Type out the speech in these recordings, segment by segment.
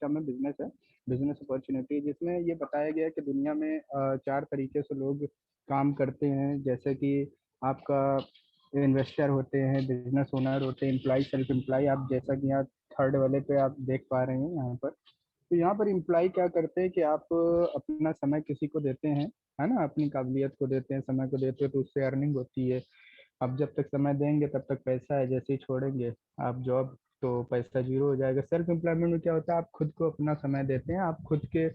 System है, business है, business opportunity, जिसमें ये बताया गया है कि दुनिया में 4 तरीके से लोग काम करते हैं। जैसे कि आपका इन्वेस्टर होते हैं, बिजनेस ओनर होते हैं, एम्प्लॉय, सेल्फ एम्प्लॉय। आप जैसा कि यहाँ थर्ड वाले पे आप देख पा रहे हैं यहाँ पर, तो यहाँ पर एम्प्लॉय क्या करते हैं कि आप अपना समय किसी को देते हैं, है ना, अपनी काबिलियत को देते हैं, समय को देते हैं, तो उससे अर्निंग होती है। आप जब तक समय देंगे तब तक पैसा है, जैसे ही छोड़ेंगे आप जॉब तो पैसा जीरो हो जाएगा। सेल्फ एम्प्लॉयमेंट में क्या होता है, आप खुद को अपना समय देते हैं, आप खुद के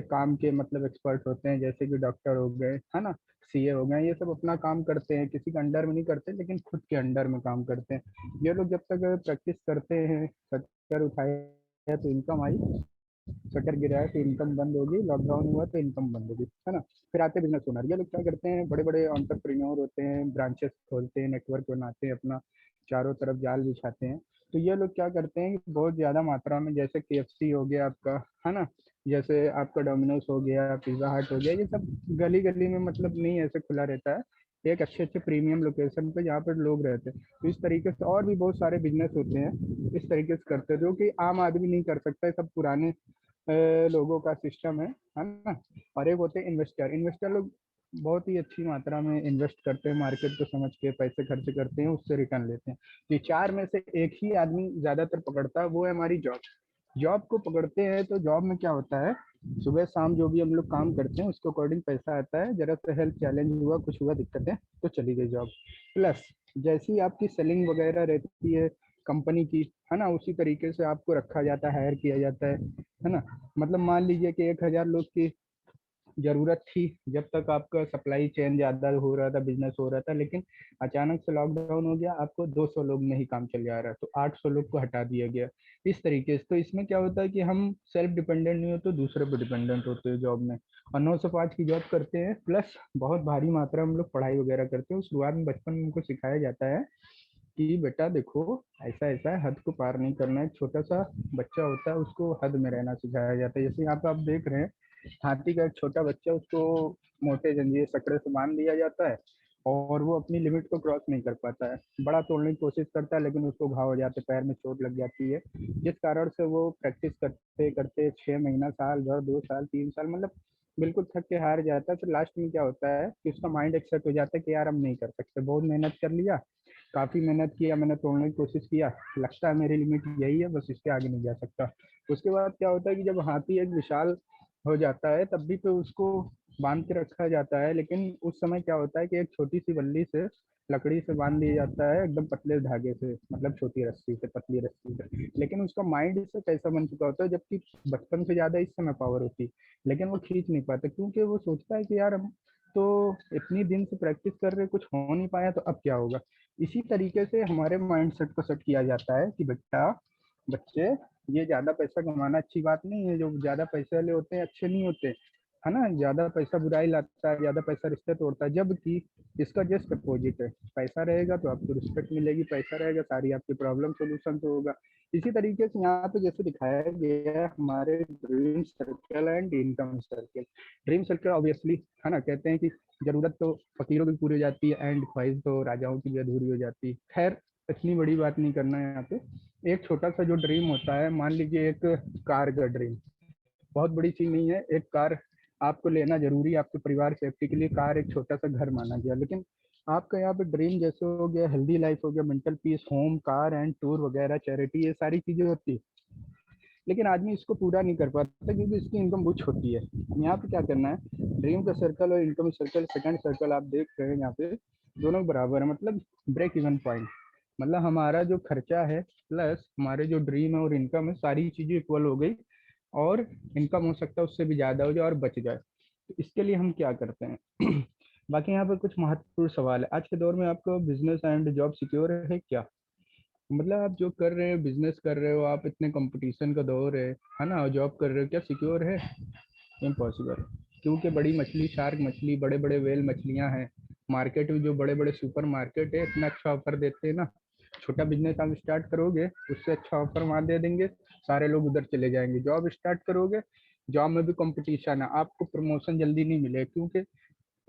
काम के मतलब एक्सपर्ट होते हैं, जैसे कि डॉक्टर हो गए, है ना, सीए हो गए, ये सब अपना काम करते हैं, किसी के अंडर में नहीं करते लेकिन खुद के अंडर में काम करते हैं। ये लोग जब तक प्रैक्टिस करते हैं, शटर उठाए तो इनकम आई, शटर गिरा है तो इनकम बंद होगी, लॉकडाउन हुआ तो इनकम बंद होगी, है ना। फिर आते बिजनेस ओनर, ये लोग क्या करते हैं, बड़े बड़े एंटरप्रेन्योर होते हैं, ब्रांचेस खोलते हैं, नेटवर्क बनाते हैं, अपना चारों तरफ जाल बिछाते हैं। तो ये लोग क्या करते हैं कि बहुत ज़्यादा मात्रा में, जैसे केएफसी हो गया आपका, है ना, जैसे आपका डोमिनोज हो गया, पिज़्ज़ा हट हो गया, ये सब गली गली में मतलब नहीं ऐसे खुला रहता है, एक अच्छे अच्छे प्रीमियम लोकेशन पे जहाँ पर लोग रहते हैं। तो इस तरीके से और भी बहुत सारे बिजनेस होते हैं, इस तरीके से करते हैं, जो कि आम आदमी नहीं कर सकता है, सब पुराने लोगों का सिस्टम है ना। और एक होते हैं इन्वेस्टर, इन्वेस्टर लोग बहुत ही अच्छी मात्रा में इन्वेस्ट करते हैं, मार्केट को समझ के पैसे खर्च करते हैं, उससे रिटर्न लेते हैं। ये चार में से एक ही आदमी ज्यादातर पकड़ता है, वो है हमारी जॉब। जॉब को पकड़ते हैं तो जॉब में क्या होता है, सुबह शाम जो भी हम लोग काम करते हैं उसके अकॉर्डिंग पैसा आता है, जरा सा हेल्थ चैलेंज हुआ, कुछ हुआ, दिक्कतें, तो चली गई जॉब। प्लस जैसी आपकी सेलिंग वगैरह रहती है कंपनी की, है ना, उसी तरीके से आपको रखा जाता है, हायर किया जाता है ना। मतलब मान लीजिए कि 1,000 लोग की जरूरत थी जब तक आपका सप्लाई चेन ज्यादा हो रहा था, बिजनेस हो रहा था, लेकिन अचानक से लॉकडाउन हो गया, आपको 200 लोग में ही काम चल जा रहा है, तो 800 लोग को हटा दिया गया। इस तरीके से तो इसमें क्या होता है कि हम सेल्फ डिपेंडेंट नहीं होते, दूसरे पर डिपेंडेंट होते हैं जॉब में। और 9 से 5 की जॉब करते हैं, प्लस बहुत भारी मात्रा में हम लोग पढ़ाई वगैरह करते हैं। शुरुआत में बचपन में हमको सिखाया जाता है कि बेटा देखो, ऐसा ऐसा है, हद को पार नहीं करना है। छोटा सा बच्चा होता है, उसको हद में रहना सिखाया जाता है। जैसे यहाँ पे आप देख रहे हैं, हाथी का एक छोटा बच्चा, उसको मोटे जंजीर सकड़े से बांध दिया जाता है और वो अपनी लिमिट को क्रॉस नहीं कर पाता है, बड़ा तोड़ने की कोशिश करता है लेकिन उसको घाव हो जाते, पैर में चोट लग जाती है, जिस कारण से वो प्रैक्टिस करते करते 6 महीना, साल भर, 2 साल, 3 साल, मतलब बिल्कुल थक के हार जाता है। फिर लास्ट में क्या होता है कि उसका माइंड एक्सेप्ट हो जाता है कि यार हम नहीं कर सकते, बहुत मेहनत कर लिया, काफी मेहनत किया, मैंने तोड़ने की कोशिश किया, लगता है मेरी लिमिट यही है, बस इसके आगे नहीं जा सकता। उसके बाद क्या होता है कि जब हाथी एक विशाल हो जाता है तब भी तो उसको बांध के रखा जाता है, लेकिन उस समय क्या होता है कि एक छोटी सी बल्ली से, लकड़ी से बांध दिया जाता है, एकदम पतले धागे से, मतलब छोटी रस्सी से, पतली रस्सी से, लेकिन उसका माइंड इससे कैसा बन चुका होता है, जबकि बचपन से ज्यादा इस समय पावर होती, लेकिन वो खींच नहीं पाता, क्योंकि वो सोचता है कि यार हम तो इतनी दिन से प्रैक्टिस कर रहे, कुछ हो नहीं पाया, तो अब क्या होगा। इसी तरीके से हमारे माइंड सेट को सेट किया जाता है कि बेटा, बच्चे, ये ज्यादा पैसा कमाना अच्छी बात नहीं है, जो ज्यादा पैसे वाले होते हैं अच्छे नहीं होते, है ना, ज्यादा पैसा बुराई लाता है, ज्यादा पैसा रिश्ते तोड़ता है, जबकि इसका जस्ट अपोजिट है। पैसा रहेगा तो आपको रिस्पेक्ट मिलेगी, पैसा रहेगा सारी आपकी प्रॉब्लम सोल्यूशन तो होगा। इसी तरीके से यहाँ पे जैसे दिखाया गया है हमारे dream circle and income circle. Dream circle obviously, है ना, कहते हैं कि जरूरत तो फकीरों की पूरी हो जाती है एंड ख्वाहिश तो राजाओं की भी अधूरी हो जाती है। खैर, इतनी बड़ी बात नहीं करना है यहाँ पे। एक छोटा सा जो ड्रीम होता है, मान लीजिए एक कार का ड्रीम, बहुत बड़ी चीज नहीं है, एक कार आपको लेना जरूरी है, आपके परिवार सेफ्टी के लिए कार एक छोटा सा घर माना गया, लेकिन आपका यहाँ पे ड्रीम जैसे हो गया हेल्दी लाइफ, हो गया mental peace, home, car and tour वगैरह, चैरिटी, ये सारी चीजें होती है, लेकिन आदमी इसको पूरा नहीं कर पाता क्योंकि इसकी इनकम बहुत छोटी है। यहाँ पे क्या करना है, ड्रीम का सर्कल और इनकम सर्कल, सेकंड सर्कल आप देख रहे हैं यहाँ पे, दोनों बराबर है, मतलब ब्रेक इवन पॉइंट, मतलब हमारा जो खर्चा है प्लस हमारे जो ड्रीम है और इनकम है, सारी चीजें इक्वल हो गई, और इनकम हो सकता है उससे भी ज्यादा हो जाए और बच जाए। तो इसके लिए हम क्या करते हैं बाकी यहाँ पर कुछ महत्वपूर्ण सवाल है, आज के दौर में आपको बिजनेस एंड जॉब सिक्योर है क्या, मतलब आप जो कर रहे हो, बिजनेस कर रहे हो, आप इतने कंपटीशन का दौर है ना, और जॉब कर रहे हो, क्या सिक्योर है? इम्पॉसिबल। क्योंकि बड़ी मछली, शार्क मछली, बड़े बड़े वेल मछलियां हैं मार्केट में, जो बड़े बड़े सुपर मार्केट है इतना अच्छा ऑफर देते हैं ना, छोटा बिजनेस आप स्टार्ट करोगे उससे अच्छा ऑफर वहां दे देंगे, सारे लोग उधर चले जाएंगे। जॉब स्टार्ट करोगे, जॉब में भी कंपटीशन है, आपको प्रमोशन जल्दी नहीं मिलेगा, क्योंकि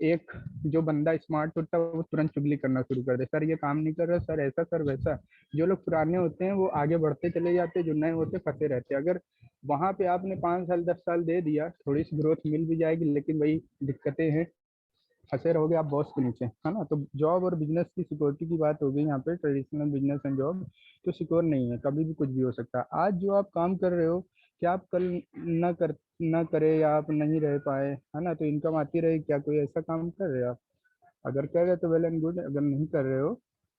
एक जो बंदा स्मार्ट होता है वो तुरंत चुगली करना शुरू कर दे, सर ये काम नहीं कर रहा, सर ऐसा, सर वैसा। जो लोग पुराने होते हैं वो आगे बढ़ते चले जाते हैं, जो नए होते फंसे रहते हैं। अगर वहां पे आपने 5 साल 10 साल दे दिया, थोड़ी सी ग्रोथ मिल भी जाएगी, लेकिन वही दिक्कतें हैं, फंसे रहोगे आप बॉस के नीचे, है ना। तो जॉब और बिजनेस की सिक्योरिटी की बात हो गई यहाँ पे, ट्रेडिशनल बिजनेस एंड जॉब तो सिक्योर नहीं है, कभी भी कुछ भी हो सकता है। आज जो आप काम कर रहे हो, क्या आप कल ना करे या आप नहीं रह पाए, है ना, तो इनकम आती रहे, क्या कोई ऐसा काम कर रहे हो आप? अगर कर रहे हो तो वेल एंड गुड, अगर नहीं कर रहे हो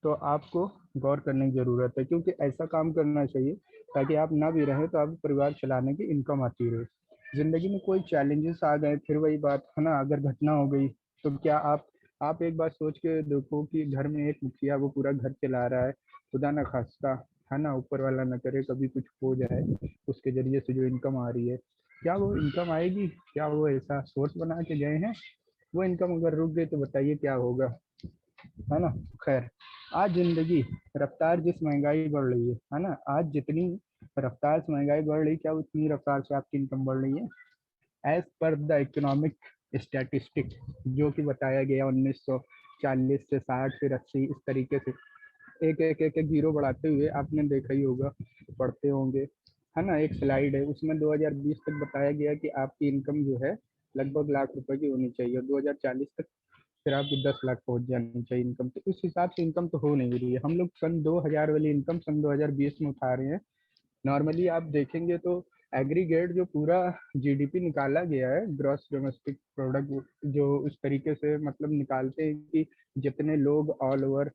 तो आपको गौर करने की ज़रूरत है, क्योंकि ऐसा काम करना चाहिए ताकि आप ना भी रहें तो आप परिवार चलाने की इनकम आती रहे। ज़िंदगी में कोई चैलेंजेस आ गए, फिर वही बात है ना, अगर घटना हो गई तो क्या आप एक बात सोच के देखो कि घर में एक मुखिया वो पूरा घर चला रहा है, खुदा ना खास्ता, है ना, ऊपर वाला ना करे कभी कुछ हो जाए, उसके जरिए से जो इनकम आ रही है, क्या वो इनकम आएगी? क्या वो ऐसा सोर्स बना के गए हैं? वो इनकम अगर रुक गई तो बताइए क्या होगा, है ना। खैर, आज जिंदगी रफ्तार जिस महंगाई बढ़ रही है ना, आज जितनी रफ्तार से महंगाई बढ़ रही, क्या उतनी रफ्तार से आपकी इनकम बढ़ रही है? As per the economic statistic, जो कि बताया गया 1940 से 60 फिर 80, इस तरीके से एक जीरो बढ़ाते हुए, आपने देखा ही होगा, पढ़ते होंगे, है ना। एक स्लाइड है उसमें 2020 तक बताया गया कि आपकी इनकम जो है लगभग लाख रुपए की होनी चाहिए, और 2040 तक फिर आपकी 10 लाख पहुंच जानी चाहिए इनकम। तो उस हिसाब से इनकम तो हो नहीं रही है। हम लोग सन 2000 वाली इनकम सन 2020 में उठा रहे हैं। नॉर्मली आप देखेंगे तो एग्रीगेट जो पूरा जीडीपी निकाला गया है, ग्रॉस डोमेस्टिक प्रोडक्ट, जो उस तरीके से मतलब निकालते हैं कि जितने लोग ऑल ओवर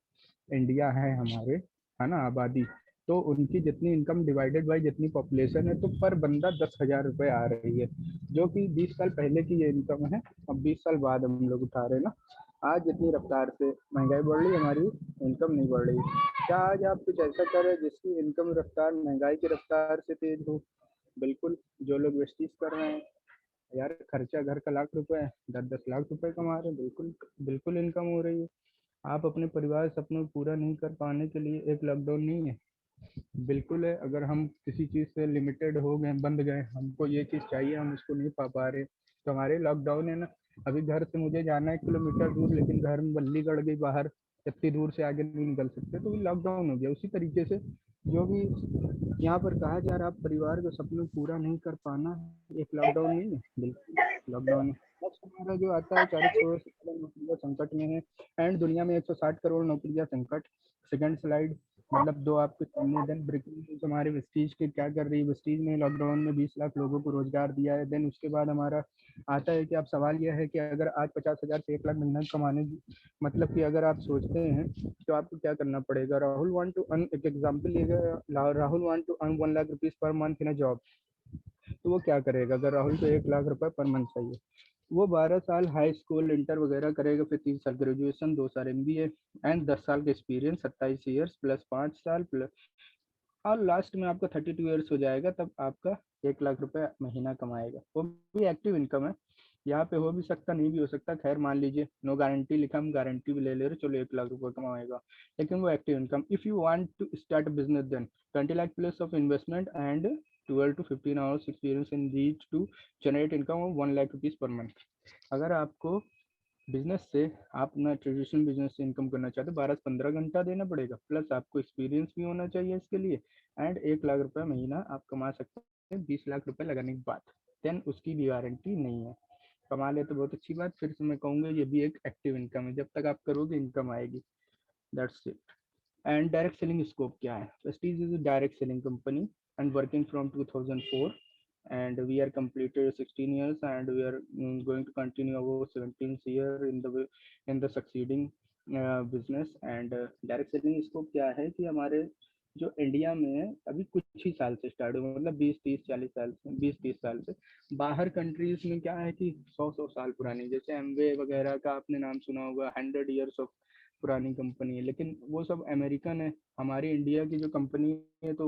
इंडिया है हमारे, है ना, आबादी, तो उनकी जितनी इनकम डिवाइडेड बाई जितनी पॉपुलेशन है, तो पर बंदा 10,000 रुपये आ रही है, जो कि 20 साल पहले की ये इनकम है। अब 20 साल बाद हम लोग उठा रहे हैं ना। आज जितनी रफ्तार से महंगाई बढ़ रही है, हमारी इनकम नहीं बढ़ रही। क्या आज आप कुछ ऐसा करें जिसकी इनकम रफ्तार महंगाई की रफ्तार से तेज हो? बिल्कुल। जो लोग वेस्टीज कर रहे हैं, यार खर्चा घर का लाख रुपए है, 10-10 लाख रुपए कमा रहे हैं, बिल्कुल बिल्कुल इनकम हो रही है। आप अपने परिवार सपनों को पूरा नहीं कर पाने के लिए एक लॉकडाउन नहीं है, बिल्कुल है। अगर हम किसी चीज़ से लिमिटेड हो गए, बंद गए, हमको ये चीज़ चाहिए, हम उसको नहीं पा रहे, तो हमारे लॉकडाउन है ना। अभी घर से मुझे जाना है 1 किलोमीटर दूर, लेकिन घर में बल्ली गड़ गई बाहर, इतनी दूर से आगे नहीं निकल सकते, तो लॉकडाउन हो गया। उसी तरीके से जो भी यहाँ पर कहा जा रहा है, आप परिवार के सपनों को पूरा नहीं कर पाना, एक लॉकडाउन नहीं है, बिल्कुल लॉकडाउन है। नेक्स्ट हमारा जो आता है, 40 करोड़ से ज़्यादा नौकरियां संकट में है, एंड दुनिया में 160 करोड़ नौकरियां संकट। सेकंड स्लाइड, मतलब दो आपके सामने। देन ब्रेकिंग न्यूज हमारे वेस्टीज के क्या कर रही है, वेस्टीज ने लॉकडाउन में 20 लाख लोगों को रोजगार दिया है। देन उसके बाद हमारा आता है कि अब सवाल यह है कि अगर आज 50,000 से 1 लाख महीना कमाने, मतलब कि अगर आप सोचते हैं तो आपको क्या करना पड़ेगा। राहुल वांट टू अर्न, एक एग्जाम्पल लिएगा, Rahul want to earn 1 lakh rupees per month in a job, तो वो क्या करेगा? अगर राहुल को 1 लाख रुपए पर मंथ चाहिए, वो 12 साल हाई स्कूल इंटर वगैरह करेगा, फिर 3 साल ग्रेजुएशन, 2 साल एमबीए, एंड 10 साल का एक्सपीरियंस, 27 ईयर्स प्लस 5 साल प्लस, और लास्ट में आपका 32 ईयर्स हो जाएगा, तब आपका 1 लाख रुपए महीना कमाएगा। वो भी एक्टिव इनकम है, यहाँ पे हो भी सकता नहीं भी हो सकता। खैर मान लीजिए नो गारंटी लिखा, हम गारंटी भी ले ले रहे, चलो 1 लाख रुपए कमाएगा, लेकिन वो active income. If you want to start business, then 20 lakh plus of investment and 12 to 15 hours experience in reach to generate income of 1 lakh rupees per month. अगर आपको बिजनेस से, आप ना ट्रेडिशनल बिजनेस से इनकम करना चाहते हो, 12 से 15 घंटा देना पड़ेगा, प्लस आपको एक्सपीरियंस भी होना चाहिए इसके लिए, एंड 1 लाख रुपए महीना आप कमा सकते हैं 20 लाख रुपए लगाने के बाद। देन उसकी भी गारंटी नहीं है। कमा ले तो बहुत अच्छी बात, फिर से मैं कहूँगा ये भी एक एक्टिव इनकम है, जब तक आप करोगे इनकम आएगी। That's it. And direct selling scope क्या है? Prestige is a direct selling company and working from 2004, and we are completed 16 years, and we are going to continue our 17th year in the succeeding business। and direct selling scope क्या है कि हमारे जो India में है अभी कुछ ही साल से स्टार्ट हुआ, मतलब 20-30-40 साल से, 20-30 साल से। बाहर कंट्रीज में क्या है कि 100-100 साल पुरानी, जैसे एमवे वगैरह का आपने नाम सुना होगा, 100 ईयर्स ऑफ पुरानी कंपनी है, लेकिन वो सब अमेरिकन है। हमारी इंडिया की जो कंपनी है तो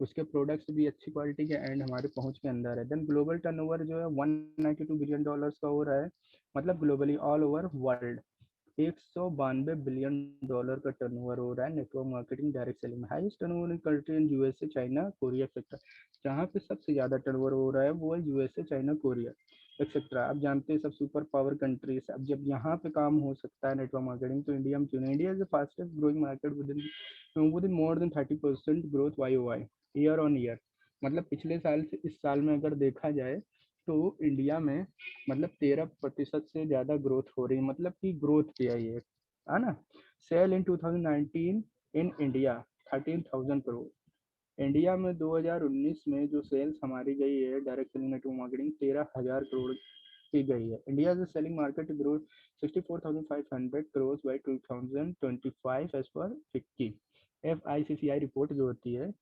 उसके प्रोडक्ट्स भी अच्छी क्वालिटी के एंड हमारे पहुंच के अंदर है। देन ग्लोबल टर्नओवर जो है $192 बिलियन का हो रहा है, मतलब globally all over world $192 billion का टर्नओवर हो रहा है नेटवर्क मार्केटिंग डायरेक्ट सेलिंग में। Highest turnover in country in USA, China, Korea etcetera. जहाँ पे सबसे ज़्यादा टर्नओवर हो रहा है वो है यूएसए, चाइना, कोरिया एक्सेट्रा। आप जानते हैं सब सुपर पावर कंट्रीज। अब जब यहाँ पे काम हो सकता है नेटवर्क मार्केटिंग, तो इंडिया में क्यों नहीं? India is the fastest growing market with in more than 30% growth YoY year on year. मतलब पिछले साल से इस साल में अगर देखा जाए तो इंडिया में मतलब 13% से ज़्यादा ग्रोथ हो रही है, मतलब कि ग्रोथ किया ये है ना। Sale in 2019 in India 13,000 crore. India में 2019 में जो सेल्स हमारी गई है direct selling network marketing 13,000 crore की गई है। India is selling market grow 64,500 crore by 2025 as per FICCI FICCI report जो होती है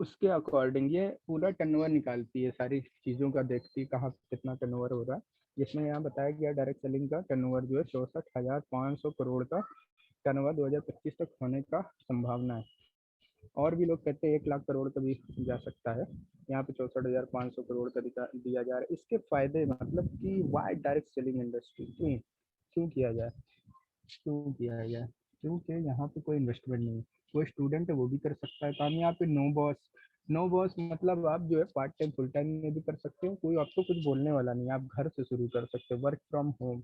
उसके अकॉर्डिंग ये पूरा टर्नओवर निकालती है, सारी चीज़ों का देखती है कहाँ कितना टर्नओवर हो रहा है। जिसमें यहाँ बताया गया डायरेक्ट सेलिंग का टर्नओवर जो है 64,500 करोड़ का टर्नओवर 2025 तक होने का संभावना है। और भी लोग कहते हैं 1 लाख करोड़ का भी जा सकता है। यहाँ पे 64,500 करोड़ का दिया जा रहा है। इसके फायदे मतलब कि वाई डायरेक्ट सेलिंग इंडस्ट्री क्यों क्यों किया जाए क्यों किया जाए क्योंकि यहाँ पे कोई इन्वेस्टमेंट नहीं है। कोई स्टूडेंट है वो भी कर सकता है काम। यहाँ पे नो बॉस मतलब आप जो है पार्ट टाइम फुल टाइम में भी कर सकते हो, कोई आपको कुछ बोलने वाला नहीं, आप घर से शुरू कर सकते हो, work from home.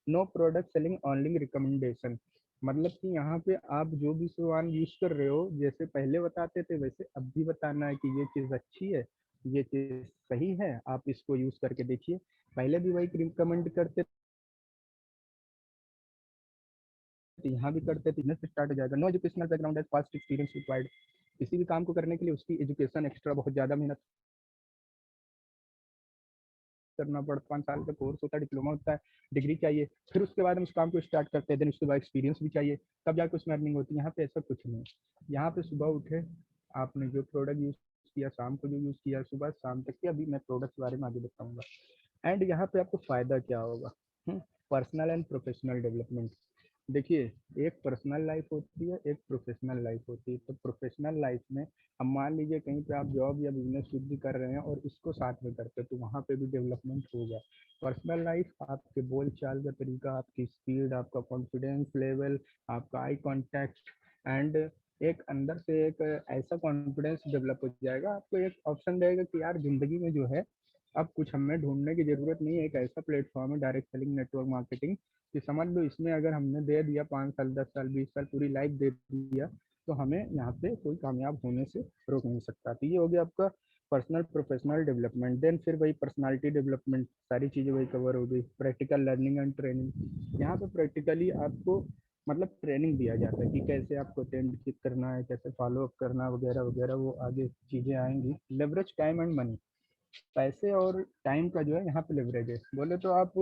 No product selling only recommendation, मतलब कि यहाँ पे आप जो भी सामान यूज कर रहे हो जैसे पहले बताते थे वैसे अब भी बताना है कि ये चीज़ अच्छी है, ये चीज़ सही है, आप इसको यूज करके देखिए। पहले भी वही रिकमेंड करते थे, यहाँ भी करते थे। बिजनेस स्टार्ट हो जाएगा। No educational background as past experience required, किसी भी काम को करने के लिए उसकी एजुकेशन एक्स्ट्रा बहुत ज़्यादा मेहनत करना पड़ता। 5 साल का कोर्स होता है, डिप्लोमा होता है, डिग्री चाहिए, फिर उसके बाद हम उस काम को स्टार्ट करते हैं। देन उसके बाद एक्सपीरियंस भी चाहिए, तब जाकर उसमें अर्निंग होती है। यहाँ पे ऐसा कुछ नहीं है। यहाँ पे सुबह उठे, आपने जो प्रोडक्ट यूज़ किया, शाम को जो यूज़ किया, सुबह शाम तक की, अभी मैं प्रोडक्ट के बारे में आगे बताऊँगा। एंड यहाँ पे आपको फ़ायदा क्या होगा? Personal and professional development. देखिए, एक पर्सनल लाइफ होती है, एक प्रोफेशनल लाइफ होती है। तो प्रोफेशनल लाइफ में अब मान लीजिए कहीं पे आप जॉब या बिजनेस कुछ भी कर रहे हैं और इसको साथ में करते हैं तो वहाँ पे भी डेवलपमेंट होगा। पर्सनल लाइफ आपके बोल चाल का तरीका, आपकी स्पीड, आपका कॉन्फिडेंस लेवल, आपका आई कॉन्टैक्ट एंड एक अंदर से एक ऐसा कॉन्फिडेंस डेवलप हो जाएगा। आपको एक ऑप्शन रहेगा कि यार ज़िंदगी में जो है अब कुछ हमें ढूंढने की ज़रूरत नहीं है। एक ऐसा प्लेटफॉर्म है डायरेक्ट सेलिंग नेटवर्क मार्केटिंग कि समझ लो इसमें अगर हमने दे दिया 5 साल, 10 साल, 20 साल, पूरी लाइफ दे दिया तो हमें यहाँ पे कोई कामयाब होने से रोक नहीं सकता। तो ये हो गया आपका पर्सनल प्रोफेशनल डेवलपमेंट। देन फिर वही पर्सनालिटी डेवलपमेंट, सारी चीज़ें वही कवर हो गई। प्रैक्टिकल लर्निंग एंड ट्रेनिंग, यहाँ पे प्रैक्टिकली आपको मतलब ट्रेनिंग दिया जाता है कि कैसे आपको अटेंड करना है, कैसे फॉलो अप करना वगैरह वगैरह, वो आगे चीज़ें आएंगी। लेवरेज टाइम एंड मनी, पैसे और टाइम का जो है यहाँ पे लेवरेज है। बोले तो आप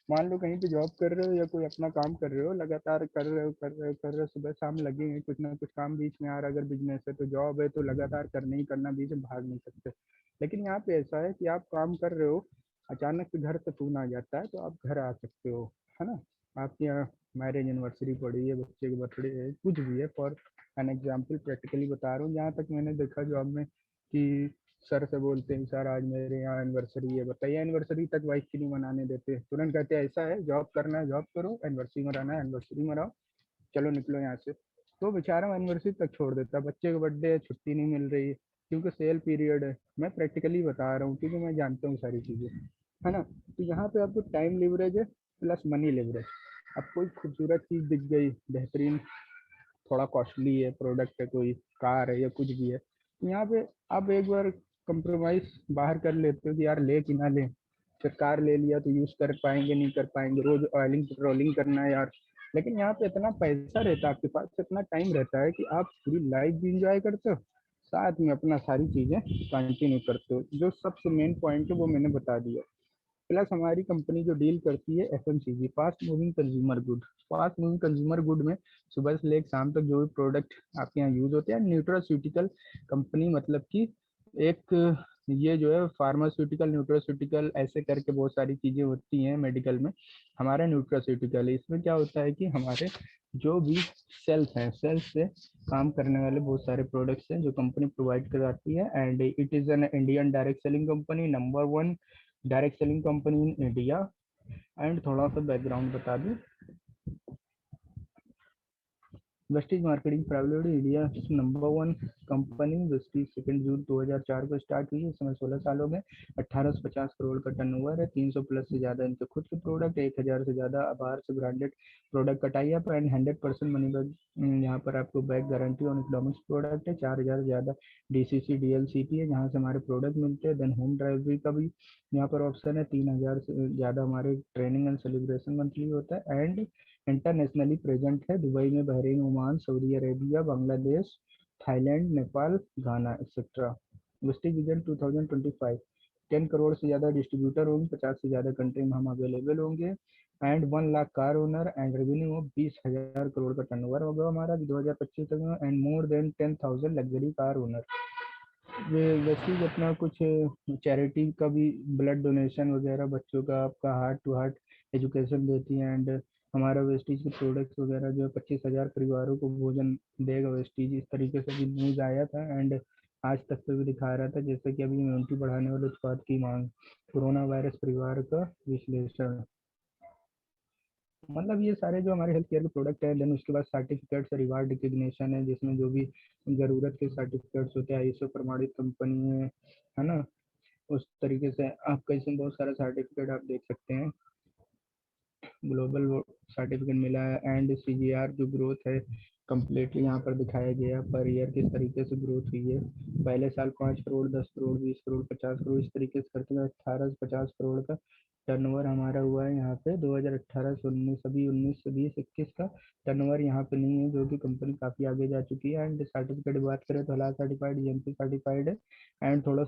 मान लो कहीं पे जॉब कर रहे हो या कोई अपना काम कर रहे हो, लगातार कर रहे हो, सुबह शाम लगे हैं, कुछ ना कुछ काम बीच में आ रहा है। अगर बिजनेस है तो जॉब है तो लगातार करना ही करना, बीच में भाग नहीं सकते। लेकिन यहाँ पे ऐसा है कि आप काम कर रहे हो, अचानक से घर से फोन आ जाता है तो आप घर आ सकते हो, है ना। आपके यहाँ मैरिज एनिवर्सरी पड़ी है, बच्चे के बर्थडे है, कुछ भी है, फॉर एन एग्जाम्पल प्रैक्टिकली बता रहा हूँ। जहाँ तक मैंने देखा जॉब में कि सर से बोलते हैं सर आज मेरे यहाँ एनिवर्सरी है, बताइए एनिवर्सरी तक वाइफ की नहीं मनाने देते। तुरंत कहते हैं ऐसा है जॉब करना है जॉब करो, एनिवर्सरी मनाना है एनिवर्सरी मनाओ, चलो निकलो यहाँ से। तो बेचारा एनिवर्सरी तक छोड़ देता, बच्चे का बर्थडे है छुट्टी नहीं मिल रही है क्योंकि सेल पीरियड है। मैं प्रैक्टिकली बता रहा हूँ क्योंकि मैं जानता हूँ सारी चीज़ें, है ना। तो यहाँ पे आपको टाइम लिवरेज है प्लस मनी लिवरेज। अब कोई खूबसूरत चीज़ दिख गई, बेहतरीन, थोड़ा कॉस्टली है प्रोडक्ट है, कोई कार है या कुछ भी है, तो यहाँ पे आप एक बार कंप्रोमाइज बाहर कर लेते हो कि यार ले कि ना ले। फिर कार ले लिया तो यूज़ कर पाएंगे नहीं कर पाएंगे, रोज ऑयलिंग पेट्रोलिंग करना है यार। लेकिन यहाँ पे इतना पैसा रहता है आपके पास, इतना टाइम रहता है कि आप पूरी लाइफ भी इंजॉय करते हो, साथ में अपना सारी चीज़ें कंटिन्यू करते हो। जो सबसे मेन पॉइंट है वो मैंने बता दिया। प्लस हमारी कंपनी जो डील करती है FMCG, fast moving consumer good. Fast moving consumer good में सुबह से लेकर शाम तक जो भी प्रोडक्ट आपके यहाँ यूज होते हैं। न्यूट्रास्यूटिकल कंपनी मतलब कि एक ये जो है फार्मास्यूटिकल न्यूट्रास्यूटिकल ऐसे करके बहुत सारी चीज़ें होती हैं मेडिकल में। हमारा न्यूट्रास्यूटिकल है, इसमें क्या होता है कि हमारे जो भी सेल्स हैं, सेल्स से काम करने वाले बहुत सारे प्रोडक्ट्स हैं जो कंपनी प्रोवाइड कराती है। And it is an Indian direct selling company, number 1 direct selling company in India. And थोड़ा सा बैकग्राउंड बता दूं, Vestige marketing private limited India number 1 company. Vestige 2 जून 2004 को स्टार्ट हुई है। इस समय 16 सालों में 1850 करोड़ का टर्नओवर है। 300 प्लस से ज़्यादा इनके खुद के प्रोडक्ट, 1000 से ज़्यादा बाहर से ब्रांडेड प्रोडक्ट का tie up and 100% money back. यहाँ पर आपको back guarantee on economics product है। 4000 से ज़्यादा डीसीसी डीएलसीपी है जहाँ से हमारे प्रोडक्ट मिलते हैं। देन होम डिलीवरी का भी यहाँ पर ऑप्शन है। 3000 से ज़्यादा हमारे ट्रेनिंग एंड सेलिब्रेशन मंथली होता है एंड इंटरनेशनली प्रेजेंट है दुबई में, Bahrain, Oman, Saudi Arabia, Bangladesh, Thailand, Nepal, Ghana etcetera. Vestige vision 2025, 10 crore से ज़्यादा डिस्ट्रीब्यूटर होंगे, 50 से ज़्यादा कंट्री में हम अवेलेबल होंगे and 1 lakh car owner and revenue of 20,000 crore का टर्नओवर होगा हमारा 2025 तक में and more than 10,000 luxury car owner. Vestige अपना कुछ चैरिटी का भी, ब्लड डोनेशन वगैरह, बच्चों का आपका हार्ट टू हार्ट एजुकेशन देती है एंड हमारा वेस्टीज के प्रोडक्ट्स वगैरह जो है 25,000 परिवारों को भोजन देगा वेस्टीज, इस तरीके से भी न्यूज़ आया था एंड आज तक पे भी दिखा रहा था। जैसे कि अभी इम्यूनिटी बढ़ाने वाले उत्पाद की मांग, कोरोना वायरस परिवार का विश्लेषण, मतलब ये सारे जो हमारे हेल्थ केयर के प्रोडक्ट है। देन उसके बाद सर्टिफिकेट्स, रिवार्ड, रिकग्निशन है जिसमें जो भी ज़रूरत के सर्टिफिकेट्स होते हैं, आईएसओ प्रमाणित कंपनी है ना, उस तरीके से आपका इसमें बहुत सारा सर्टिफिकेट आप देख सकते हैं। ग्लोबल सर्टिफिकेट मिला है एंड सीजीआर जो ग्रोथ है कम्प्लीटली यहाँ पर दिखाया गया पर ईयर किस तरीके से ग्रोथ हुई है। पहले साल 5 करोड़, 10 करोड़, 20 करोड़, 50 करोड़, इस तरीके से करते हुए 18 से 50 करोड़ का टर्नओवर हमारा हुआ है यहाँ पे 2018 से 19, अभी 19 से 20, 21 का टर्नओवर यहाँ पे नहीं है, जो कि कंपनी काफ़ी आगे जा चुकी है। एंड सर्टिफिकेट की बात करें तो हलाल सर्टिफाइड, जीएमपी सर्टिफाइड है एंड थोड़ा